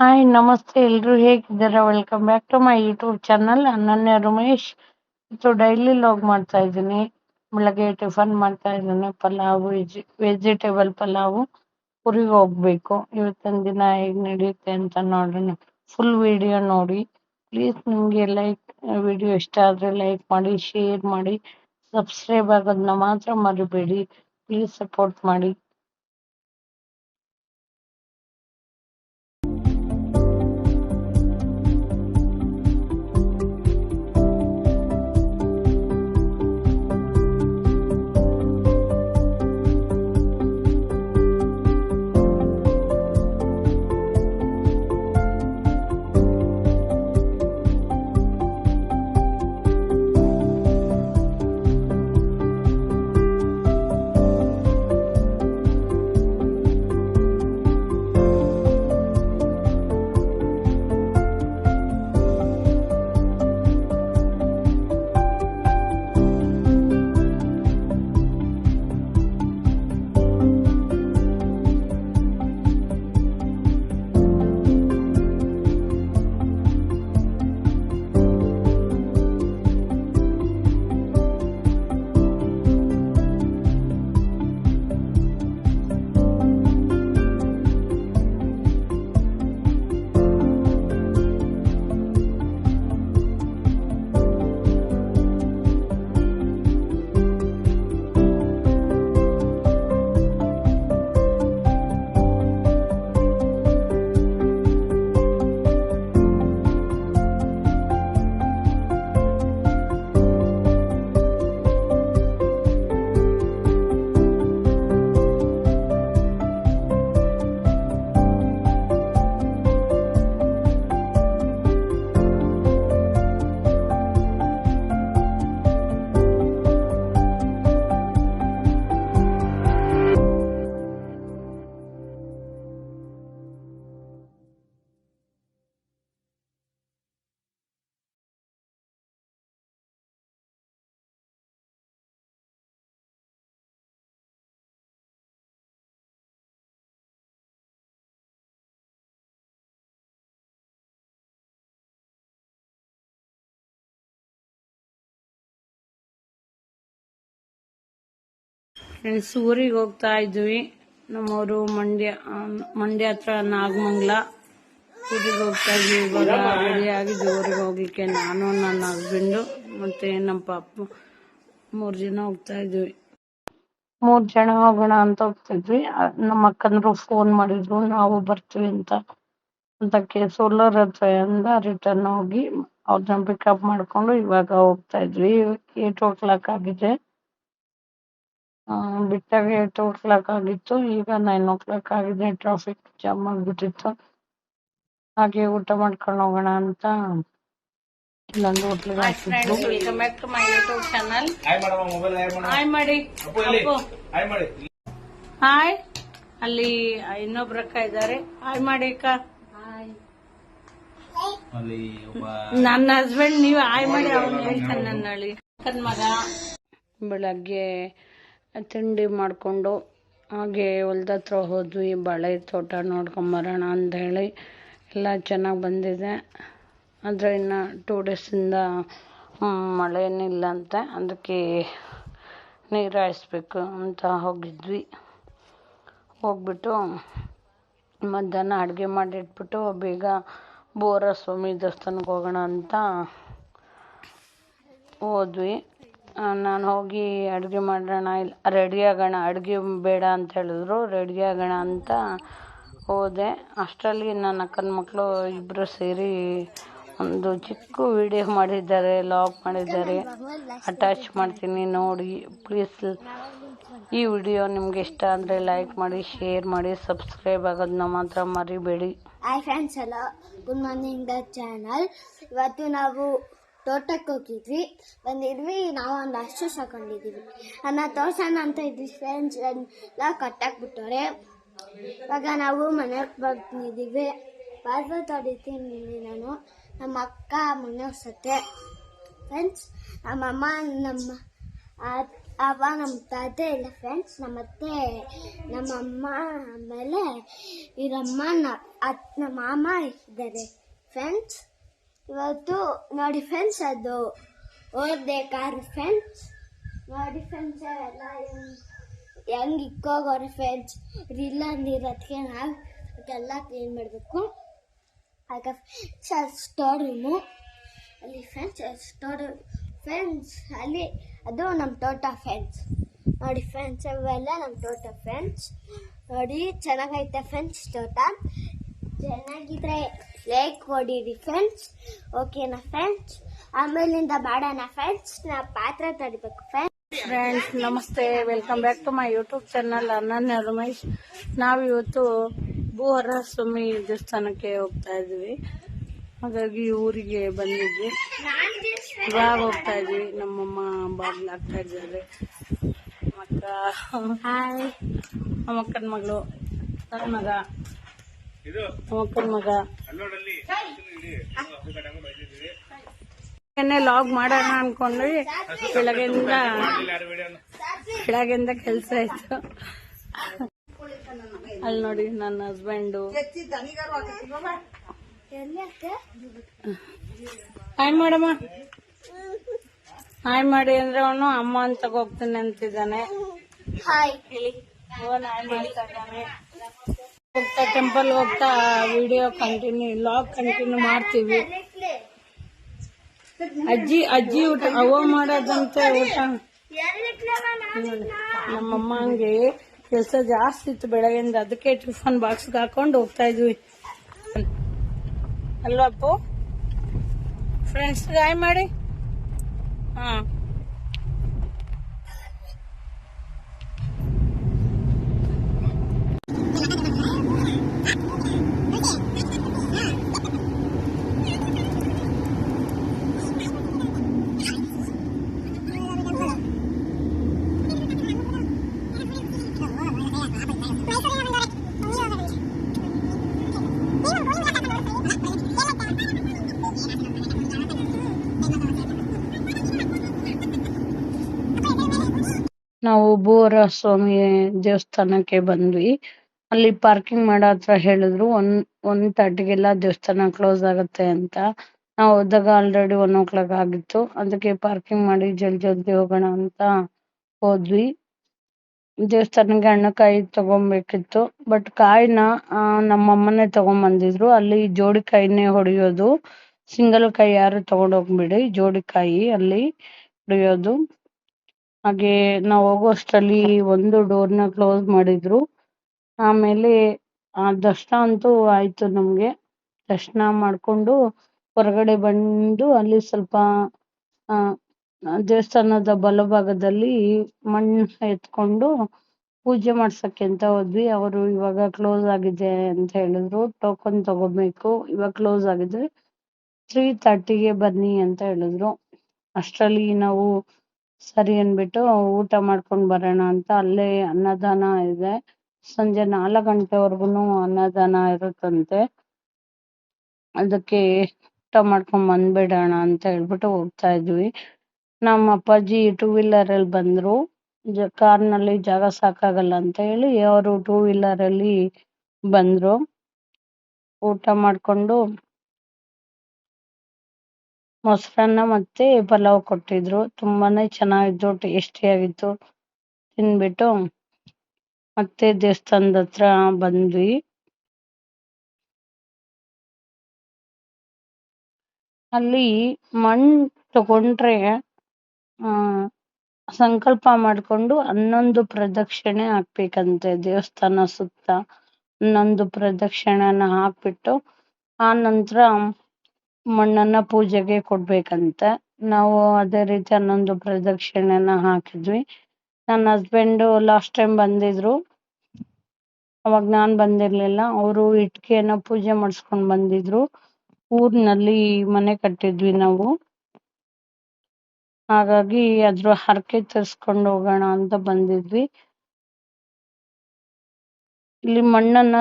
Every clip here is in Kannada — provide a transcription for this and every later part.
ಹಾಯ್ ನಮಸ್ತೆ ಎಲ್ರು ಹೇಗಿದ್ದೀರಾ? Welcome back to my YouTube channel Ananya Ramesh. ಇದು ಡೈಲಿ ಲಾಗ್ ಮಾಡ್ತಾ ಇದ್ದೀನಿ. ಬೆಳಗ್ಗೆ ಟಿಫನ್ ಮಾಡ್ತಾ ಇದ್ದೀನಿ. ಪಲಾವು ವೆಜಿಟೇಬಲ್ ಪಲಾವು. ಊರಿಗೆ ಹೋಗ್ಬೇಕು. ಇವತ್ತಿನ ದಿನ ಹೇಗೆ ನಡೆಯುತ್ತೆ ಅಂತ ನೋಡೋಣ. ಫುಲ್ ವಿಡಿಯೋ ನೋಡಿ. ಪ್ಲೀಸ್ ನಿಮಗೆ ವಿಡಿಯೋ ಇಷ್ಟ ಆದರೆ ಲೈಕ್ ಮಾಡಿ, ಶೇರ್ ಮಾಡಿ, ಸಬ್ಸ್ಕ್ರೈಬ್ ಆಗೋದನ್ನ ಮಾತ್ರ ಮರಿಬೇಡಿ. ಪ್ಲೀಸ್ ಸಪೋರ್ಟ್ ಮಾಡಿ. ಫ್ರೆಂಡ್ಸ್, ಊರಿಗೆ ಹೋಗ್ತಾ ಇದ್ವಿ. ನಮ್ಮೂರು ಮಂಡ್ಯ ಹತ್ರ ನಾಗಮಂಗಲ. ಊರಿಗೆ ಹೋಗ್ತಾ ಇದ್ವಿ. ಇವಾಗ ರೆಡಿ ಆಗಿದ್ವಿ ಊರಿಗೆ ಹೋಗ್ಲಿಕ್ಕೆ. ನಾನು, ನನ್ನ ಹಸ್ಬೆಂಡು ಮತ್ತೆ ನಮ್ಮ ಪಾಪ 3 ಜನ ಹೋಗ್ತಾ ಇದ್ವಿ. 3 ಜನ ಹೋಗೋಣ ಅಂತ ಹೋಗ್ತಿದ್ವಿ. ನಮ್ಮ ಅಕ್ಕಂದ್ರು ಫೋನ್ ಮಾಡಿದ್ರು ನಾವು ಬರ್ತೀವಿ ಅಂತ. ಅದಕ್ಕೆ ಸೋಲಾರ್ ಹತ್ರದಿಂದ ರಿಟರ್ನ್ ಹೋಗಿ ಅವ್ರನ್ನ ಪಿಕಪ್ ಮಾಡ್ಕೊಂಡು ಇವಾಗ ಹೋಗ್ತಾ ಇದ್ವಿ. 8 o'clock ಆಗಿದೆ. ಬಿಟ್ಟಾಗ 8 o'clock ಆಗಿತ್ತು. ಈಗ 9 o'clock ಆಗಿದೆ. ಟ್ರಾಫಿಕ್ ಜಾಮ್ ಆಗ್ಬಿಟ್ಟಿತ್ತು. ಹಾಗೆ ಊಟ ಮಾಡ್ಕೊಂಡು ಹೋಗೋಣ ಅಂತ ಇಲ್ಲೊಂದು ಹೋಟ್ಲಿಗೆ ಹಾಕಿದ್ರು. Welcome back to my YouTube channel. Hi ಮಾಡಿ. ಹಾಯ್. ಅಲ್ಲಿ ಇನ್ನೊಬ್ರ ಅಕ್ಕ ಇದ್ದಾರೆ. ಹಾಯ್ ಮಾಡಿ ಅಕ್ಕ. ನನ್ನ ಹಸ್ಬೆಂಡ್ ನೀವು ಹಾಯ್ ಮಾಡಿ. ಅವ್ನು ಹೇಳ್ತಾನೆ ನನ್ನ ಹಳ್ಳಿ ಅಕ್ಕನ ಮಗ. ಬೆಳಗ್ಗೆ ತಿಂಡಿ ಮಾಡಿಕೊಂಡು ಹಾಗೆ ಹೊಲ್ದ ಹತ್ರ ಹೋದ್ವಿ. ಬಾಳೆ ತೋಟ ನೋಡ್ಕೊಂಬರೋಣ ಅಂತ ಹೇಳಿ. ಎಲ್ಲ ಚೆನ್ನಾಗಿ ಬಂದಿದೆ. ಆದರೆ ಇನ್ನು 2 ಡೇಸಿಂದ ಮಳೆನಿಲ್ಲ ಅಂತೆ. ಅದಕ್ಕೆ ನೀರು ಹಾಯಿಸ್ಬೇಕು ಅಂತ ಹೋಗಿದ್ವಿ. ಹೋಗ್ಬಿಟ್ಟು ಮಧ್ಯಾಹ್ನ ಅಡುಗೆ ಮಾಡಿಟ್ಬಿಟ್ಟು ಬೇಗ ಬೋರ ಸ್ವಾಮಿ ದೇವಸ್ಥಾನಕ್ಕೆ ಹೋಗೋಣ ಅಂತ ಹೋದ್ವಿ. ನಾನು ಹೋಗಿ ಅಡುಗೆ ಮಾಡೋಣ, ಇಲ್ಲ ರೆಡಿ ಆಗೋಣ, ಅಡುಗೆ ಬೇಡ ಅಂತ ಹೇಳಿದ್ರು. ರೆಡಿ ಆಗೋಣ ಅಂತ ಹೋದೆ. ಅಷ್ಟರಲ್ಲಿ ನನ್ನ ಅಕ್ಕನ ಮಕ್ಕಳು ಇಬ್ಬರು ಸೇರಿ ಒಂದು ಚಿಕ್ಕ ವಿಡಿಯೋ ಮಾಡಿದ್ದಾರೆ, ಲಾಗ್ ಮಾಡಿದ್ದಾರೆ. ಅಟ್ಯಾಚ್ ಮಾಡ್ತೀನಿ ನೋಡಿ. ಪ್ಲೀಸ್ ಈ ವಿಡಿಯೋ ನಿಮ್ಗೆ ಇಷ್ಟ ಅಂದರೆ ಲೈಕ್ ಮಾಡಿ, ಶೇರ್ ಮಾಡಿ, ಸಬ್ಸ್ಕ್ರೈಬ್ ಆಗೋದನ್ನ ಮಾತ್ರ ಮರಿಬೇಡಿ. ಹಾಯ್ ಫ್ರೆಂಡ್ಸ್, ಎಲ್ಲ ಗುಡ್ ಮಾರ್ನಿಂಗ್ ದ ಚಾನಲ್. ಇವತ್ತು ನಾವು ತೋಟಕ್ಕೆ ಹೋಗಿದ್ವಿ, ಬಂದಿದ್ವಿ. ನಾವು ಒಂದು ಅಷ್ಟು ಸಾಕೊಂಡಿದ್ದೀವಿ. ಅನ್ನ ತೋರ್ಸೋಣ ಅಂತ ಇದ್ವಿ. ಫ್ರೆಂಡ್ಸ್ ಎಲ್ಲ ಕಟ್ಟಾಕ್ಬಿಟ್ಟವ್ರೆ. ಇವಾಗ ನಾವು ಮನೆಗೆ ಬರ್ತಿದ್ದೀವಿ. ಪಾರ್ವತ್ ಹೊಡಿತೀನಿ ನಾನು. ನಮ್ಮ ಅಕ್ಕ ಮೊನ್ನೆ ಹೊಸತ್ತೆ ಫ್ರೆಂಡ್ಸ್. ನಮ್ಮಮ್ಮ ನಮ್ಮ ಅವ ನಮ್ಮ ತಾತ ಇಲ್ಲ ಫ್ರೆಂಡ್ಸ್, ನಮ್ಮತ್ತೆ, ನಮ್ಮಮ್ಮ, ಆಮೇಲೆ ಇವರಮ್ಮ, ನಮ್ಮ ಮಾಮ ಇದ್ದಾರೆ ಫ್ರೆಂಡ್ಸ್. ಇವತ್ತು ನೋಡಿ ಫ್ರೆಂಡ್ಸ್, ಅದು ಹೋದೆ ಕಾರ್ ಫ್ರೆಂಡ್ಸ್. ನೋಡಿ ಫ್ರೆಂಡ್ಸ್ ಎಲ್ಲ ಹೆಂಗೆ ಇಕ್ಕೋಗೋರೆ ಫ್ರೆಂಡ್ಸ್. ಇಲ್ಲ ನೀರತ್ಗೆ ನಾವು ಅದೆಲ್ಲ ಕ್ಲೀನ್ ಮಾಡಬೇಕು. ಆಗ ಸ್ಟೋರ್ ರೂಮು ಅಲ್ಲಿ ಫ್ರೆಂಡ್ಸ್, ಸ್ಟೋರ್ ಫ್ರೆಂಡ್ಸ್ ಅಲ್ಲಿ ಅದು ನಮ್ಮ ತೋಟ ಫ್ರೆಂಡ್ಸ್. ನೋಡಿ ಫ್ರೆಂಡ್ಸ್, ಅವೆಲ್ಲ ನಮ್ಮ ತೋಟ ಫ್ರೆಂಡ್ಸ್. ನೋಡಿ ಚೆನ್ನಾಗೈತೆ ಫ್ರೆಂಡ್ಸ್ ತೋಟ. ಚೆನ್ನಾಗಿದ್ರೆ ಲೈಕ್ ಕೊಡಿರಿ ಫ್ರೆಂಡ್ಸ್, ಓಕೆನಾ ಫ್ರೆಂಡ್ಸ್? ಆಮೇಲಿಂದ ಮಾಡೋಣ ಫ್ರೆಂಡ್ಸ್. ನಾ ಪಾತ್ರೆ ತಡಿಬೇಕು ಫ್ರೆಂಡ್ಸ್ ನಮಸ್ತೆ, welcome back to my YouTube channel Ananya Ramesh. ನಾವಿವತ್ತು ಭೂಹರ ಸ್ವಾಮಿ ದೇವಸ್ಥಾನಕ್ಕೆ ಹೋಗ್ತಾ ಇದ್ವಿ. ಹಾಗಾಗಿ ಊರಿಗೆ ಬಂದಿದ್ವಿ. ಇವಾಗ ಹೋಗ್ತಾ ಇದ್ವಿ. ನಮ್ಮಮ್ಮ ಬಾಗಿಲು ಹಾಕ್ತಾ ಇದ್ದಾರೆ. ಅಮ್ಮಕ್ಕನ ಮಗಳು, ನನ್ನ ಮಗ, ಅಮ್ಮಕ್ಕನ ಮಗ ಲಾಗ್ ಮಾಡೋಣ ಅನ್ಕೊಂಡ್ವಿ. ಬೆಳಗ್ಗೆಯಿಂದ ಕೆಲಸ ಆಯ್ತು. ಅಲ್ಲಿ ನೋಡಿ ನನ್ನ ಹಸ್ಬೆಂಡು. ಹಾಯ್ ಮಾಡಮ್ಮ, ಹಾಯ್ ಮಾಡಿ ಅಂದ್ರೆ ಅವನು ಅಮ್ಮ ಅಂತ ಹೋಗ್ತಾನೆ ಅಂತಿದ್ದಾನೆ. ಹಾಯ್ ಹೋಗ್ತಾ ಟೆಂಪಲ್ ಹೋಗ್ತಾ ವಿಡಿಯೋ ಕಂಟಿನ್ಯೂ, ಲಾಗ್ ಕಂಟಿನ್ಯೂ ಮಾಡ್ತೀವಿ. ಅಜ್ಜಿ ಊಟ ಅವ್ವ ಮಾಡೋದಂತೆ ಊಟ. ನಮ್ಮಮ್ಮ ಹಂಗೆ ಕೆಲಸ ಜಾಸ್ತಿ ಇತ್ತು ಬೆಳಗ್ಗೆಯಿಂದ, ಅದಕ್ಕೆ ಟಿಫನ್ ಬಾಕ್ಸ್ಗೆ ಹಾಕೊಂಡು ಹೋಗ್ತಾ ಇದ್ವಿ ಅಲ್ವಾ ಅಪ್ಪು? ಫ್ರೆಂಡ್ಸ್ ಹಾಯ್ ಮಾಡಿ. ಹಾ, ನಾವು ಭೂಹರ ಸ್ವಾಮಿ ದೇವಸ್ಥಾನಕ್ಕೆ ಬಂದ್ವಿ. ಅಲ್ಲಿ ಪಾರ್ಕಿಂಗ್ ಮಾಡೋ ಹತ್ರ ಹೇಳಿದ್ರು 1:30ಗೆಲ್ಲ ದೇವಸ್ಥಾನ ಕ್ಲೋಸ್ ಆಗುತ್ತೆ ಅಂತ. ನಾವು ಹೋದಾಗ ಆಲ್ರೆಡಿ 1 o'clock ಆಗಿತ್ತು. ಅದಕ್ಕೆ ಪಾರ್ಕಿಂಗ್ ಮಾಡಿ ಜಲ್ದಿ ಹೋಗೋಣ ಅಂತ ಹೋದ್ವಿ. ದೇವಸ್ಥಾನಕ್ಕೆ ಹಣ್ಣುಕಾಯಿ ತಗೊಬೇಕಿತ್ತು. ಬಟ್ ಕಾಯಿನ ನಮ್ಮಮ್ಮನೇ ತಗೊಂಬಂದಿದ್ರು. ಅಲ್ಲಿ ಜೋಡಿ ಕಾಯಿನೇ ಹೊಡೆಯೋದು, ಸಿಂಗಲ್ ಕಾಯಿ ಯಾರು ತಗೊಂಡ್ ಹೋಗ್ಬೇಡಿ, ಜೋಡಿ ಕಾಯಿ ಅಲ್ಲಿ ಹೊಡೆಯೋದು. ಹಾಗೆ ನಾವು ಹೋಗೋಷ್ಟರಲ್ಲಿ ಒಂದು ಡೋರ್ನ ಕ್ಲೋಸ್ ಮಾಡಿದ್ರು. ಆಮೇಲೆ ದರ್ಶನ ಅಂತೂ ಆಯ್ತು ನಮ್ಗೆ. ದರ್ಶನ ಮಾಡ್ಕೊಂಡು ಹೊರಗಡೆ ಬಂದು ಅಲ್ಲಿ ಸ್ವಲ್ಪ ದೇವಸ್ಥಾನದ ಬಲಭಾಗದಲ್ಲಿ ಮಣ್ಣು ಎತ್ಕೊಂಡು ಪೂಜೆ ಮಾಡ್ಸಕ್ಕೆ ಅಂತ ಹೋದ್ವಿ. ಅವರು ಇವಾಗ ಕ್ಲೋಸ್ ಆಗಿದೆ ಅಂತ ಹೇಳಿದ್ರು. ಟೋಕನ್ ತಗೋಬೇಕು, ಇವಾಗ ಕ್ಲೋಸ್ ಆಗಿದೆ, 3:30ಗೆ ಬನ್ನಿ ಅಂತ ಹೇಳಿದ್ರು. ಅಷ್ಟರಲ್ಲಿ ನಾವು ಸರಿ ಅನ್ಬಿಟ್ಟು ಊಟ ಮಾಡ್ಕೊಂಡ್ ಬರೋಣ ಅಂತ ಅಲ್ಲೇ ಅನ್ನದಾನ ಇದೆ. ಸಂಜೆ 4 ಗಂಟೆವರೆಗೂ ಅನ್ನದಾನ ಇರುತ್ತಂತೆ. ಅದಕ್ಕೆ ಊಟ ಮಾಡ್ಕೊಂಡ್ ಬಂದ್ಬಿಡೋಣ ಅಂತ ಹೇಳ್ಬಿಟ್ಟು ಹೋಗ್ತಾ ಇದ್ವಿ. ನಮ್ಮ ಅಪ್ಪಾಜಿ 2 wheeler ಅಲ್ಲಿ ಬಂದ್ರು. ಕಾರ್ನಲ್ಲಿ ಜಾಗ ಸಾಕಾಗಲ್ಲ ಅಂತ ಹೇಳಿ ಅವರು 2 wheeler ಅಲ್ಲಿ ಬಂದ್ರು. ಊಟ ಮಾಡ್ಕೊಂಡು ಮೊಸರನ್ನ ಮತ್ತೆ ಪಲಾವ್ ಕೊಟ್ಟಿದ್ರು. ತುಂಬಾನೇ ಚೆನ್ನಾಗಿತ್ತು, ಟೇಸ್ಟಿ ಆಗಿತ್ತು. ತಿನ್ಬಿಟ್ಟು ಮತ್ತೆ ದೇವಸ್ಥಾನದ ಹತ್ರ ಬಂದ್ವಿ. ಅಲ್ಲಿ ಮಣ್ಣು ತಗೊಂಡ್ರೆ ಸಂಕಲ್ಪ ಮಾಡ್ಕೊಂಡು 11 ಪ್ರದಕ್ಷಿಣೆ ಹಾಕ್ಬೇಕಂತೆ. ದೇವಸ್ಥಾನ ಸುತ್ತ 11 ಪ್ರದಕ್ಷಿಣೆನ ಹಾಕ್ಬಿಟ್ಟು ಆ ನಂತರ ಮಣ್ಣನ್ನ ಪೂಜೆಗೆ ಕೊಡ್ಬೇಕಂತೆ. ನಾವು ಅದೇ ರೀತಿ 11 ಪ್ರದಕ್ಷಿಣೆನ ಹಾಕಿದ್ವಿ. ನನ್ನ ಹಸ್ಬೆಂಡ್ ಲಾಸ್ಟ್ ಟೈಮ್ ಬಂದಿದ್ರು, ಅವಾಗ ನಾನ್ ಬಂದಿರ್ಲಿಲ್ಲ. ಅವರು ಇಟ್ಕೆನ ಪೂಜೆ ಮಾಡಿಸ್ಕೊಂಡ್ ಬಂದಿದ್ರು. ಊರಿನಲ್ಲಿ ಮನೆ ಕಟ್ಟಿದ್ವಿ ನಾವು, ಹಾಗಾಗಿ ಅದ್ರ ಹರಕೆ ತರಿಸ್ಕೊಂಡು ಹೋಗೋಣ ಅಂತ ಬಂದಿದ್ವಿ. ಇಲ್ಲಿ ಮಣ್ಣನ್ನ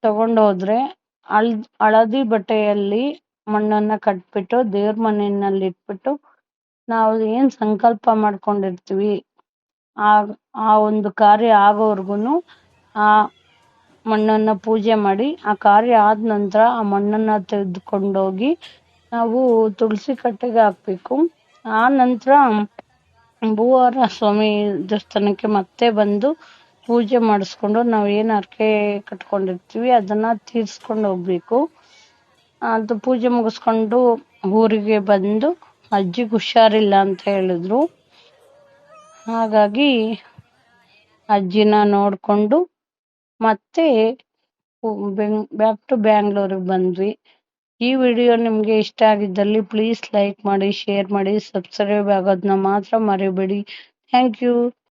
ತಗೊಂಡ್ ಹೋದ್ರೆ ಹಳದಿ ಬಟ್ಟೆಯಲ್ಲಿ ಮಣ್ಣನ್ನ ಕಟ್ಬಿಟ್ಟು ದೇವ್ರ ಮನೆಯಲ್ಲಿ ಇಟ್ಬಿಟ್ಟು ನಾವು ಏನ್ ಸಂಕಲ್ಪ ಮಾಡ್ಕೊಂಡಿರ್ತೀವಿ ಆ ಆ ಒಂದು ಕಾರ್ಯ ಆಗೋವರ್ಗುನು ಆ ಮಣ್ಣನ್ನ ಪೂಜೆ ಮಾಡಿ ಆ ಕಾರ್ಯ ಆದ ನಂತರ ಆ ಮಣ್ಣನ್ನ ತೆಗೆದುಕೊಂಡೋಗಿ ನಾವು ತುಳಸಿ ಕಟ್ಟೆಗೆ ಹಾಕ್ಬೇಕು. ಆ ನಂತರ ಭೂವಾರ ಸ್ವಾಮಿ ದೇವಸ್ಥಾನಕ್ಕೆ ಮತ್ತೆ ಬಂದು ಪೂಜೆ ಮಾಡಿಸ್ಕೊಂಡು ನಾವ್ ಏನ್ ಹರಕೆ ಕಟ್ಕೊಂಡಿರ್ತೀವಿ ಅದನ್ನ ತೀರ್ಸ್ಕೊಂಡು ಹೋಗ್ಬೇಕು. ಅದು ಪೂಜೆ ಮುಗಿಸ್ಕೊಂಡು ಊರಿಗೆ ಬಂದು ಅಜ್ಜಿಗೆ ಹುಷಾರಿಲ್ಲ ಅಂತ ಹೇಳಿದ್ರು. ಹಾಗಾಗಿ ಅಜ್ಜಿನ ನೋಡ್ಕೊಂಡು ಮತ್ತೆ ಬ್ಯಾಕ್ ಟು ಬ್ಯಾಂಗ್ಳೂರಿಗೆ ಬಂದ್ವಿ. ಈ ವಿಡಿಯೋ ನಿಮ್ಗೆ ಇಷ್ಟ ಆಗಿದ್ದಲ್ಲಿ ಪ್ಲೀಸ್ ಲೈಕ್ ಮಾಡಿ, ಶೇರ್ ಮಾಡಿ, ಸಬ್ಸ್ಕ್ರೈಬ್ ಆಗೋದನ್ನ ಮಾತ್ರ ಮರಿಬೇಡಿ. Thank you.